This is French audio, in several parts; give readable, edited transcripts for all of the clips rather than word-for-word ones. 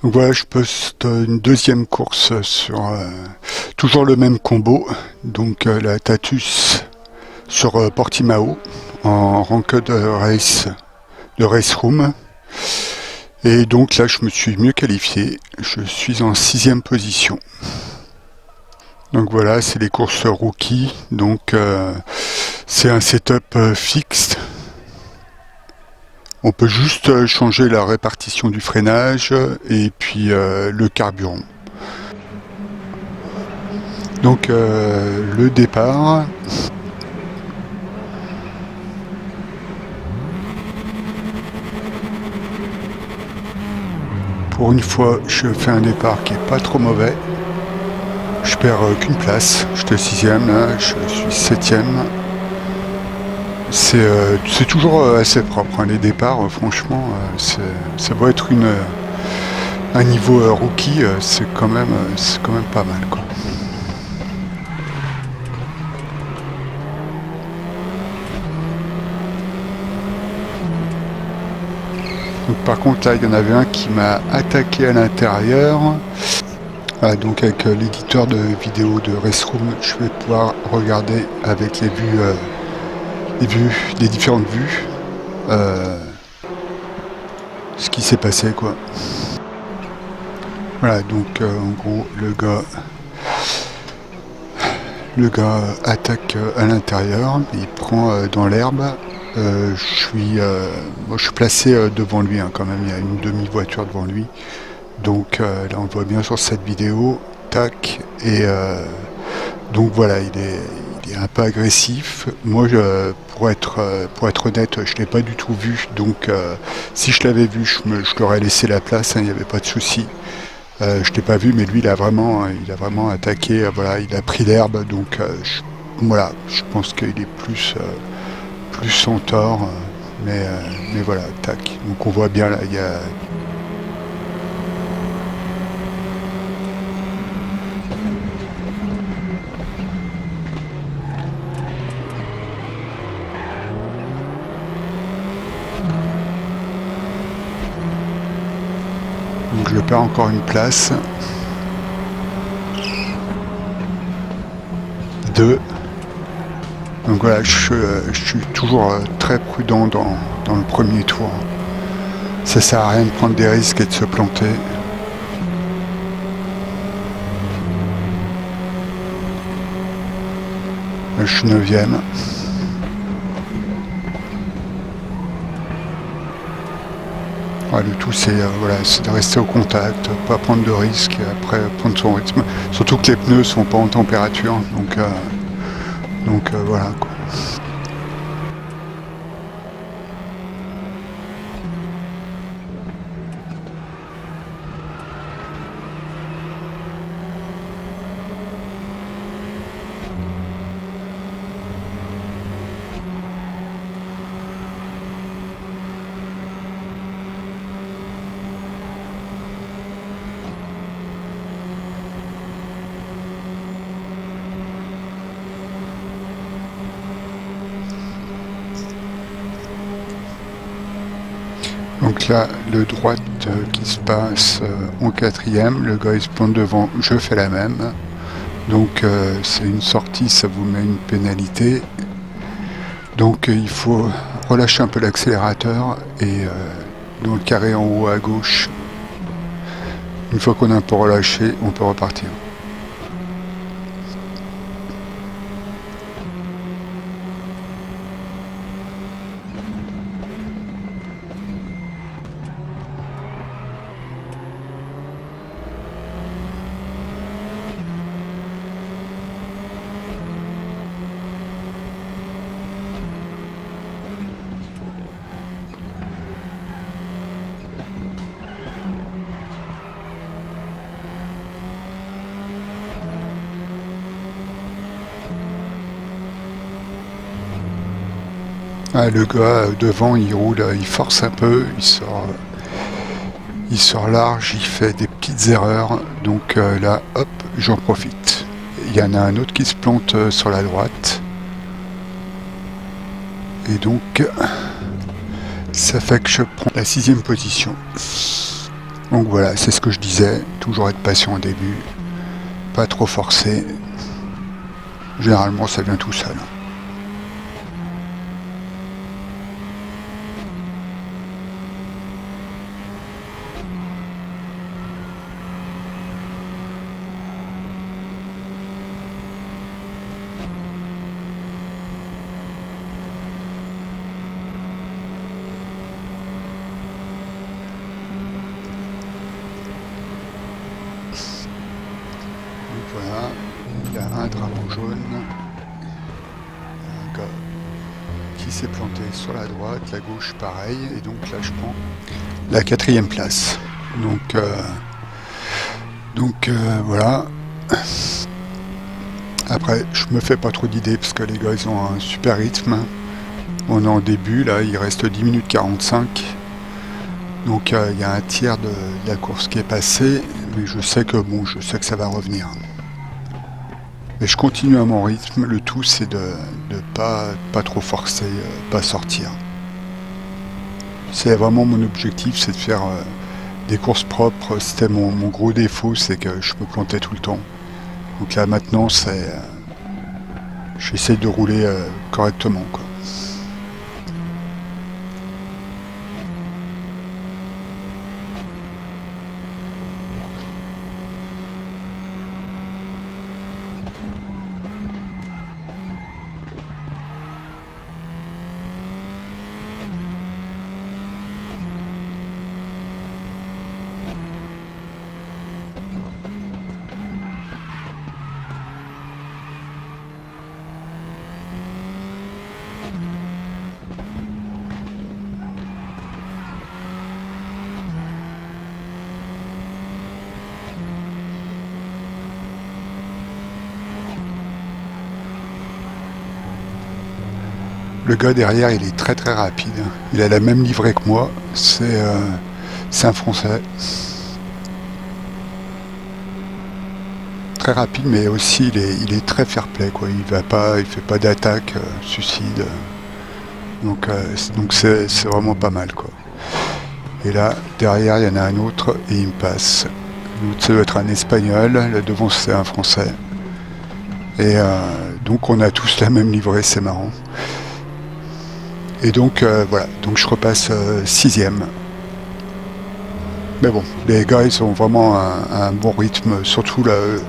Donc voilà, je poste une deuxième course sur toujours le même combo, donc la Tatus sur Portimao en ranked de race room. Et donc là, je me suis mieux qualifié. Je suis en 6e position. Donc voilà, c'est les courses rookie. Donc c'est un setup fixe. On peut juste changer la répartition du freinage et puis le carburant. Donc le départ. Pour une fois, je fais un départ qui est pas trop mauvais. Je perds qu'une place. J'étais 6ème là, je suis 7ème. C'est toujours assez propre, hein, les départs, franchement, ça doit être un niveau rookie, c'est quand même pas mal, quoi. Donc, par contre, là, il y en avait un qui m'a attaqué à l'intérieur. Voilà, donc avec l'éditeur de vidéo de Raceroom, je vais pouvoir regarder avec les différentes vues, ce qui s'est passé, quoi. Voilà, donc en gros, le gars attaque à l'intérieur, il prend dans l'herbe. Moi, je suis placé devant lui, hein, quand même, il y a une demi-voiture devant lui. Donc là, on le voit bien sur cette vidéo. Tac, et donc voilà, il est un peu agressif. Moi, pour être honnête, je ne l'ai pas du tout vu. Donc si je l'avais vu, je l'aurais laissé la place, hein, il n'y avait pas de souci. Je l'ai pas vu, mais lui, il a vraiment attaqué. Voilà, il a pris l'herbe, donc voilà, je pense qu'il est plus en tort, mais voilà, tac. Donc on voit bien là, il y a. Donc je perds encore une place. 2. Donc voilà, je suis toujours très prudent dans le premier tour. Ça sert à rien de prendre des risques et de se planter. Là, je suis 9ème. Ouais, le tout, c'est de rester au contact, pas prendre de risques et après prendre son rythme. Surtout que les pneus sont pas en température, donc voilà, quoi. Donc là, le droite qui se passe en 4ème, le gars il se plante devant, je fais la même. Donc c'est une sortie, ça vous met une pénalité. Donc il faut relâcher un peu l'accélérateur et dans le carré en haut à gauche, une fois qu'on a un peu relâché, on peut repartir. Ah, le gars devant, il roule, il force un peu, il sort large, il fait des petites erreurs. Donc là, hop, j'en profite. Il y en a un autre qui se plante sur la droite. Et donc, ça fait que je prends la 6ème position. Donc voilà, c'est ce que je disais, toujours être patient au début, pas trop forcer. Généralement ça vient tout seul. Donc voilà, il y a un drapeau jaune, un gars qui s'est planté sur la droite, la gauche pareil, et donc là je prends la 4e place. Voilà. Après, je me fais pas trop d'idées parce que les gars ils ont un super rythme. On est en début, là il reste 10 minutes 45. Donc il y a un tiers de la course qui est passé, mais je sais que ça va revenir. Mais je continue à mon rythme, le tout c'est de pas trop forcer, pas sortir. C'est vraiment mon objectif, c'est de faire des courses propres. C'était mon gros défaut, c'est que je me plantais tout le temps. Donc là maintenant j'essaie de rouler correctement, quoi. Le gars derrière, il est très très rapide. Il a la même livrée que moi. C'est un Français. Très rapide, mais aussi il est très fair-play, quoi. Il fait pas d'attaque suicide. Donc c'est vraiment pas mal, quoi. Et là, derrière, il y en a un autre et il me passe. L'autre, ça doit être un Espagnol. Là devant, c'est un Français. Et donc on a tous la même livrée, c'est marrant. Et donc voilà, donc je repasse 6e. Mais bon, les gars ils ont vraiment un bon rythme, surtout le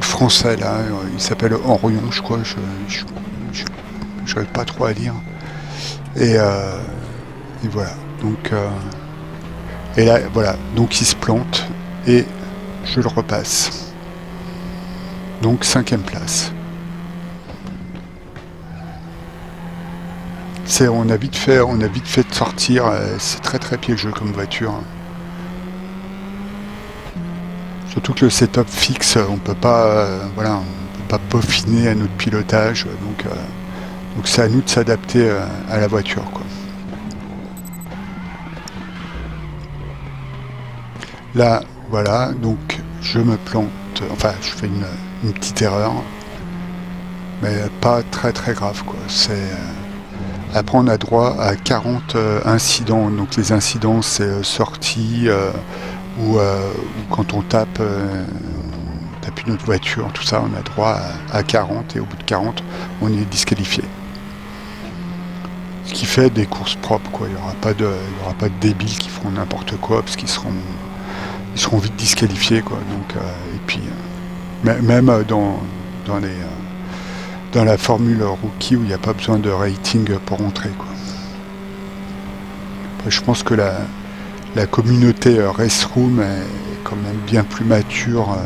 français là, il s'appelle Henrion je crois, je n'arrive pas trop à lire. Et voilà, donc et là voilà, donc il se plante et je le repasse. Donc 5e place. On a vite fait de sortir, c'est très très piégeux comme voiture. Surtout que le setup fixe, on peut pas, on peut pas peaufiner à notre pilotage, donc c'est à nous de s'adapter à la voiture, quoi. Là, voilà, donc je me plante, enfin je fais une petite erreur, mais pas très très grave, quoi. Après on a droit à 40 incidents, donc les incidents c'est sortie ou quand on tape une autre voiture, tout ça, on a droit à 40 et au bout de 40 on est disqualifié. Ce qui fait des courses propres, quoi. Il n'y aura pas de débiles qui feront n'importe quoi parce qu'ils seront vite disqualifiés, quoi. Donc et puis même dans la formule rookie où il n'y a pas besoin de rating pour rentrer, quoi. Après, je pense que la communauté Race Room est quand même bien plus mature,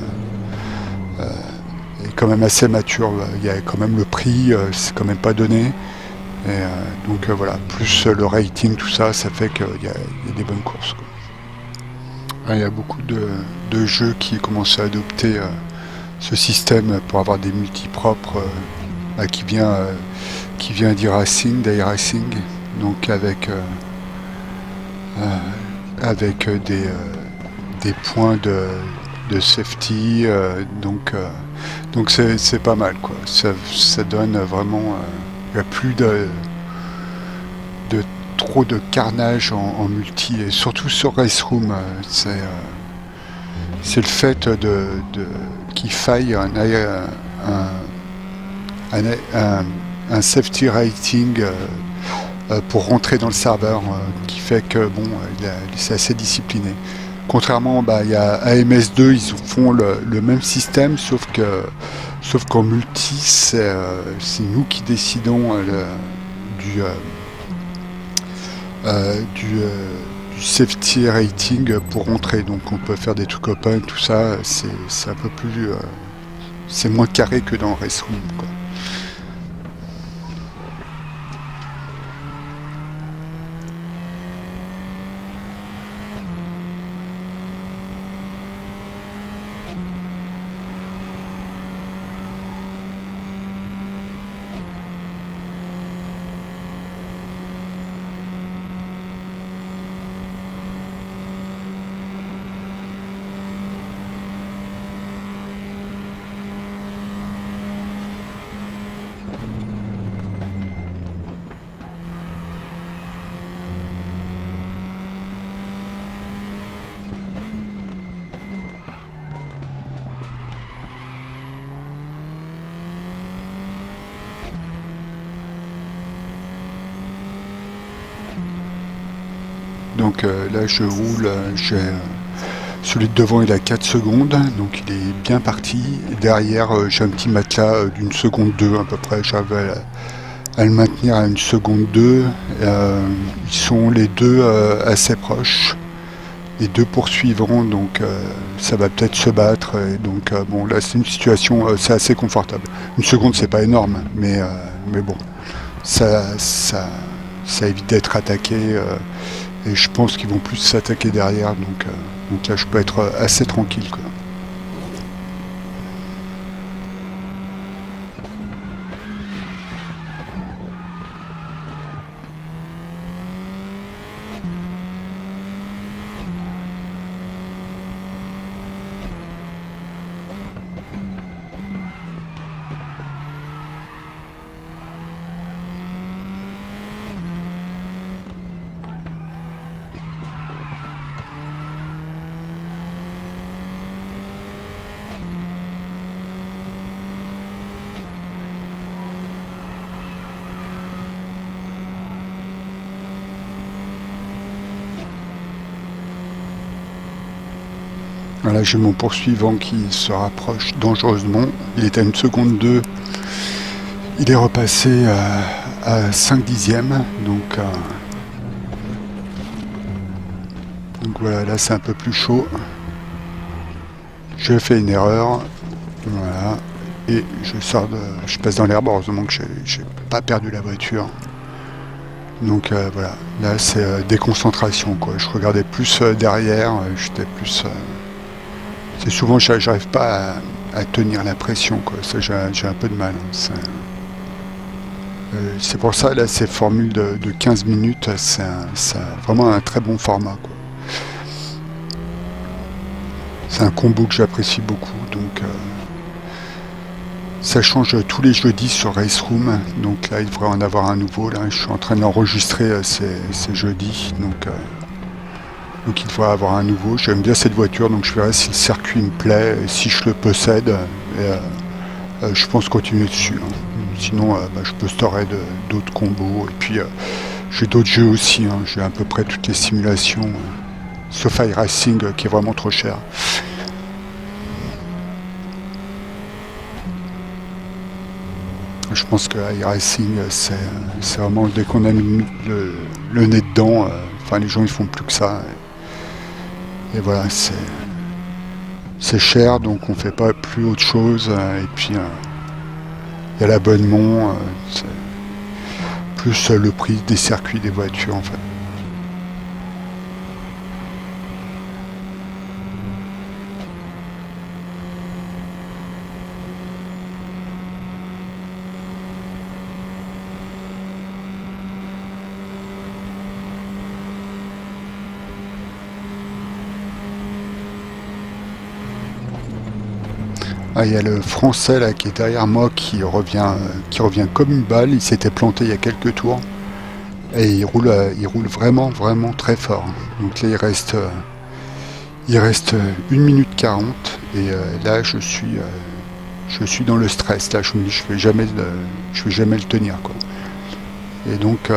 est quand même assez mature. Il y a quand même le prix, c'est quand même pas donné. Et donc voilà, plus le rating, tout ça, ça fait qu'il y a des bonnes courses, quoi. Il y a beaucoup de jeux qui commencent à adopter ce système pour avoir des multis propres qui vient d'iRacing, donc avec des points de safety, donc c'est pas mal, quoi. Ça donne vraiment il n'y a plus trop de carnage en multi, et surtout sur Race Room. C'est le fait qu'il faille un safety rating pour rentrer dans le serveur, qui fait que bon, c'est assez discipliné. Contrairement, il y a AMS2, ils font le même système, sauf qu'en multi, c'est nous qui décidons du, du safety rating pour rentrer. Donc on peut faire des trucs open, tout ça, c'est un peu plus... c'est moins carré que dans Race Room, quoi. Donc là je roule, celui de devant il a 4 secondes, donc il est bien parti. Derrière j'ai un petit matelas d'une seconde 2 à peu près, j'avais à le maintenir à une seconde 2. Ils sont les deux assez proches, les deux poursuivants, donc ça va peut-être se battre. Et donc bon, là c'est une situation, c'est assez confortable. Une seconde c'est pas énorme, mais bon, ça évite d'être attaqué. Et je pense qu'ils vont plus s'attaquer derrière, donc là je peux être assez tranquille, quoi. Voilà, j'ai mon poursuivant qui se rapproche dangereusement. Il est à une seconde 2. Il est repassé à 5 dixièmes. Donc voilà, là c'est un peu plus chaud. J'ai fait une erreur. Voilà. Et je passe dans l'herbe. Heureusement que j'ai pas perdu la voiture. Donc voilà, là c'est déconcentration, quoi. Je regardais plus derrière, j'étais plus... c'est souvent, j'arrive pas à tenir la pression, quoi. Ça, j'ai un peu de mal, hein. C'est pour ça, là, ces formules de 15 minutes, c'est vraiment un très bon format, quoi. C'est un combo que j'apprécie beaucoup, donc... ça change tous les jeudis sur Race Room, donc là il devrait en avoir un nouveau. Là je suis en train d'enregistrer ces jeudis, donc il devrait avoir un nouveau. J'aime bien cette voiture, donc je verrai si le circuit me plaît, et si je le possède, et je pense continuer dessus, hein. Sinon je posterai d'autres combos, et puis j'ai d'autres jeux aussi, hein. J'ai à peu près toutes les simulations, sauf iRacing qui est vraiment trop cher. Je pense que iRacing, c'est vraiment, dès qu'on a mis le nez dedans, enfin les gens ils font plus que ça. Et voilà, c'est cher, donc on fait pas plus autre chose. Et puis il y a l'abonnement, plus le prix des circuits des voitures, en fait. Ah, il y a le français là qui est derrière moi qui revient comme une balle. Il s'était planté il y a quelques tours. Et il roule vraiment, vraiment très fort. Donc là, il reste 1 minute 40 et là, je suis dans le stress. Là, je me dis, je vais jamais le tenir, quoi. Et donc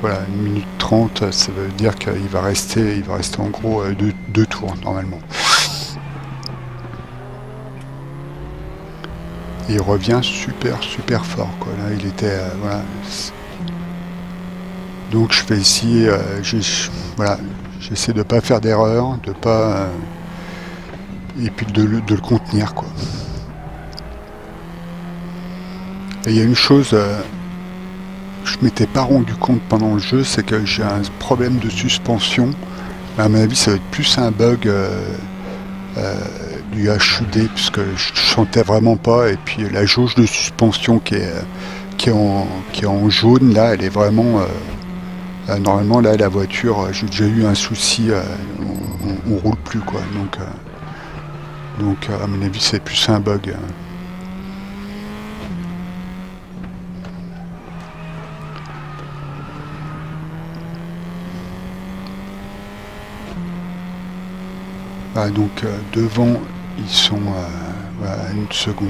voilà, 1 minute 30, ça veut dire qu'il va rester en gros deux tours normalement. Et il revient super, super fort, quoi. Là, il était, voilà. Donc je fais ici, voilà, j'essaie de pas faire d'erreur, de pas, et puis de le contenir, quoi. Et il y a une chose, je m'étais pas rendu compte pendant le jeu, c'est que j'ai un problème de suspension. À mon avis, ça va être plus un bug du HUD, puisque je chantais vraiment pas. Et puis la jauge de suspension qui est en jaune, là, elle est vraiment. Normalement, là, la voiture, j'ai déjà eu un souci, on roule plus, quoi. Donc, à mon avis, c'est plus un bug. Ah, donc, devant, ils sont voilà, à 1 seconde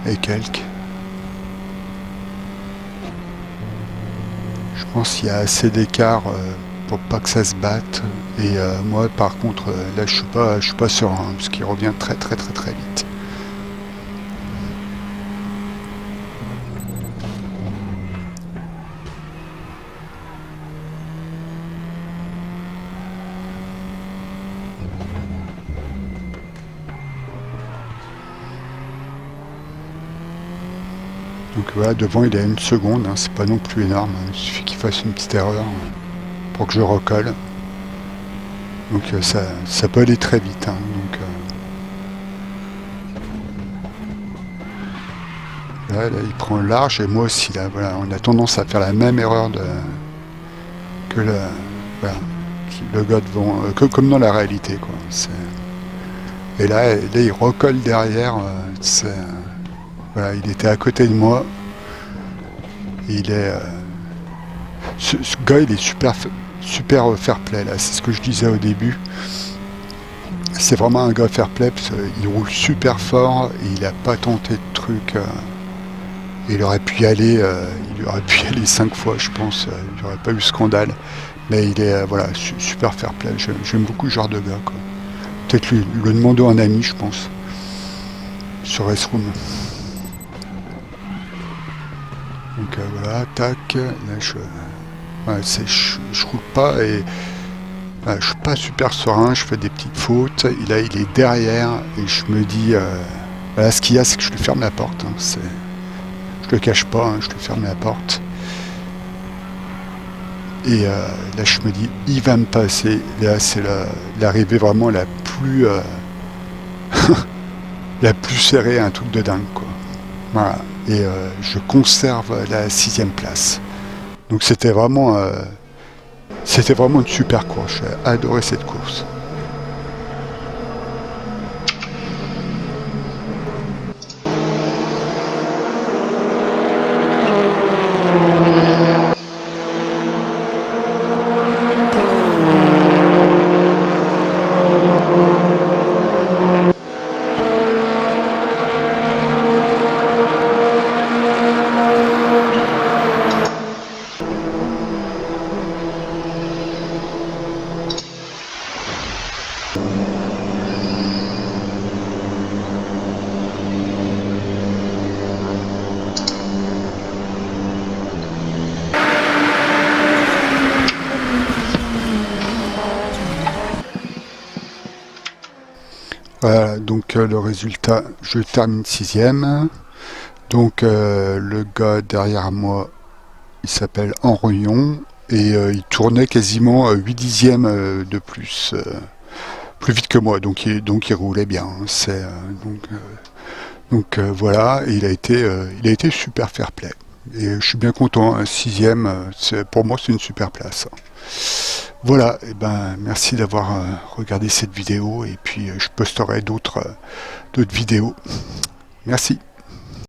et quelques. Je pense qu'il y a assez d'écart pour pas que ça se batte. Et moi, par contre, là, je suis pas serein, parce qu'il revient très, très, très, très vite. Donc voilà, devant il est à 1 seconde, hein, c'est pas non plus énorme, hein, il suffit qu'il fasse une petite erreur pour que je recolle. Donc ça peut aller très vite. Hein, là, il prend le large et moi aussi. Là, voilà, on a tendance à faire la même erreur que voilà, le gars devant, comme dans la réalité, quoi. Et là, il recolle derrière. Voilà, il était à côté de moi. Il est, ce gars, il est super, super fair play là. C'est ce que je disais au début. C'est vraiment un gars fair play parce qu'il roule super fort et il a pas tenté de trucs. Il aurait pu y aller, 5 fois, je pense. Il n'y aurait pas eu scandale. Mais il est voilà, super fair play. J'aime beaucoup ce genre de gars, quoi. Peut-être lui demander un ami, je pense, sur Restroom. Donc voilà, tac. Là, je roule pas et je suis pas super serein. Je fais des petites fautes. Là, il est derrière et je me dis, voilà, ce qu'il y a, c'est que je lui ferme la porte. Hein, je le cache pas, hein, je lui ferme la porte. Et là, je me dis, il va me passer. Là, c'est l'arrivée vraiment la plus, la plus serrée, un truc de dingue, quoi. Voilà. Et je conserve la 6e place. Donc c'était vraiment une super course. J'ai adoré cette course. Voilà, donc le résultat, je termine 6e. Donc le gars derrière moi, il s'appelle Henrion et il tournait quasiment 8 dixièmes plus vite que moi, donc il roulait bien. Hein, voilà, et il a été super fair play. Et je suis bien content, hein, 6e, pour moi c'est une super place. Voilà, et ben merci d'avoir regardé cette vidéo et puis je posterai d'autres vidéos. Merci.